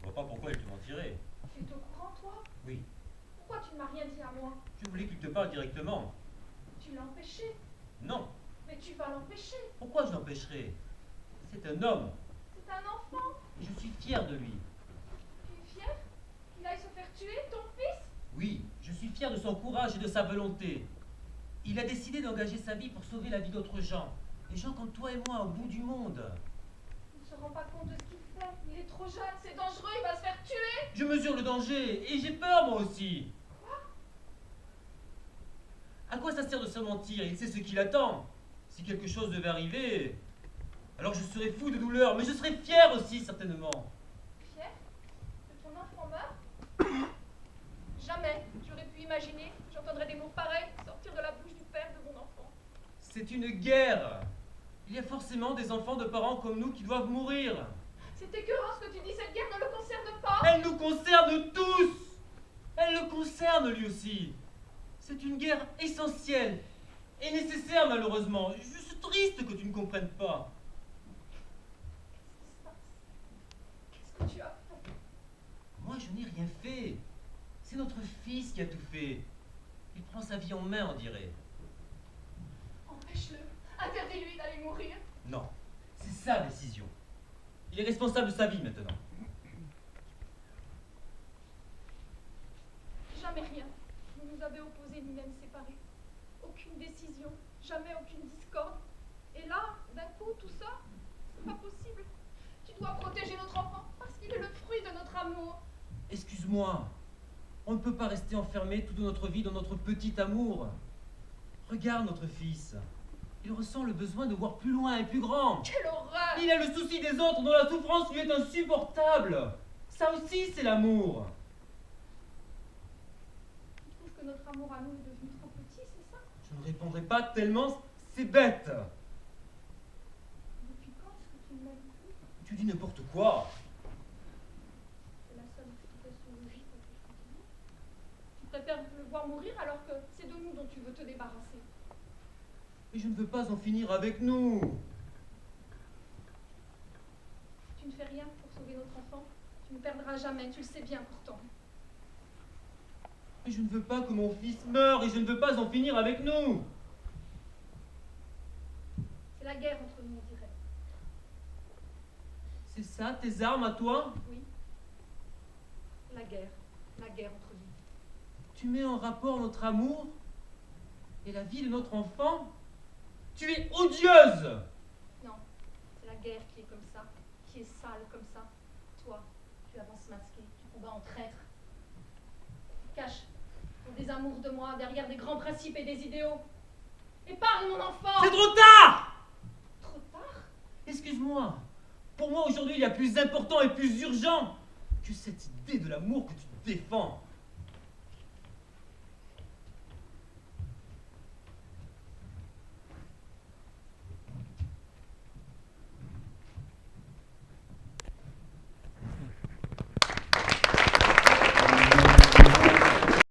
vois pas pourquoi il te mentirait. Tu es au courant, toi? Oui, Pourquoi tu ne m'as rien dit à moi? je voulais qu'il te parle directement. Tu l'as empêché. Non, Mais tu vas l'empêcher. pourquoi je l'empêcherais? C'est un homme, C'est un enfant. et je suis fier de lui. Tu es fier qu'il aille se faire tuer, ton fils? Oui, je suis fier de son courage et de sa volonté. Il a décidé d'engager sa vie pour sauver la vie d'autres gens. Des gens comme toi et moi au bout du monde. Il ne se rend pas compte de ce qu'il fait. Il est trop jeune, c'est dangereux, il va se faire tuer. Je mesure le danger et j'ai peur moi aussi. Quoi? À quoi ça sert de se mentir? Il sait ce qu'il attend. Si quelque chose devait arriver, alors je serais fou de douleur, mais je serais fier aussi certainement. Fier que ton enfant meure? Jamais j'aurais pu imaginer que j'entendrais des mots pareils sortir de la bouche du père de mon enfant. C'est une guerre. Il y a forcément des enfants de parents comme nous qui doivent mourir. C'est écœurant ce que tu dis, cette guerre ne le concerne pas. Elle nous concerne tous. Elle le concerne lui aussi. C'est une guerre essentielle et nécessaire malheureusement. Je suis triste que tu ne comprennes pas. Qu'est-ce que tu as fait? Moi je n'ai rien fait. C'est notre fils qui a tout fait. Il prend sa vie en main, on dirait. Empêche-le. Interdis-lui d'aller mourir. Non, c'est sa décision. Il est responsable de sa vie maintenant. Jamais rien. Vous nous avez opposés ni même séparés. Aucune décision, jamais aucune discorde. Et là, d'un coup, tout ça, c'est pas possible. Tu dois protéger notre enfant parce qu'il est le fruit de notre amour. Excuse-moi, on ne peut pas rester enfermé toute notre vie dans notre petit amour. Regarde notre fils. Il ressent le besoin de voir plus loin et plus grand. Quelle horreur! Il a le souci des autres dont la souffrance lui est insupportable. Ça aussi, c'est l'amour. Tu trouves que notre amour à nous est devenu trop petit, c'est ça? Je ne répondrai pas tellement, c'est bête. Depuis quand est-ce que tu ne m'as dit plus? Tu dis n'importe quoi. C'est la seule explication logique à tout ce que tu dis. Tu préfères le voir mourir alors que c'est de nous dont tu veux te débarrasser. Et je ne veux pas en finir avec nous. Tu ne fais rien pour sauver notre enfant. Tu ne perdras jamais, tu le sais bien pourtant. Et je ne veux pas que mon fils meure et je ne veux pas en finir avec nous. C'est la guerre entre nous, on dirait. C'est ça, tes armes à toi? Oui. La guerre entre nous. Tu mets en rapport notre amour et la vie de notre enfant? Tu es odieuse! Non, c'est la guerre qui est comme ça, qui est sale comme ça. Toi, tu avances masqué, tu combats en traître. Tu caches ton désamour de moi derrière des grands principes et des idéaux. Épargne mon enfant! C'est trop tard! Trop tard? Excuse-moi. Pour moi, aujourd'hui, il y a plus important et plus urgent que cette idée de l'amour que tu défends.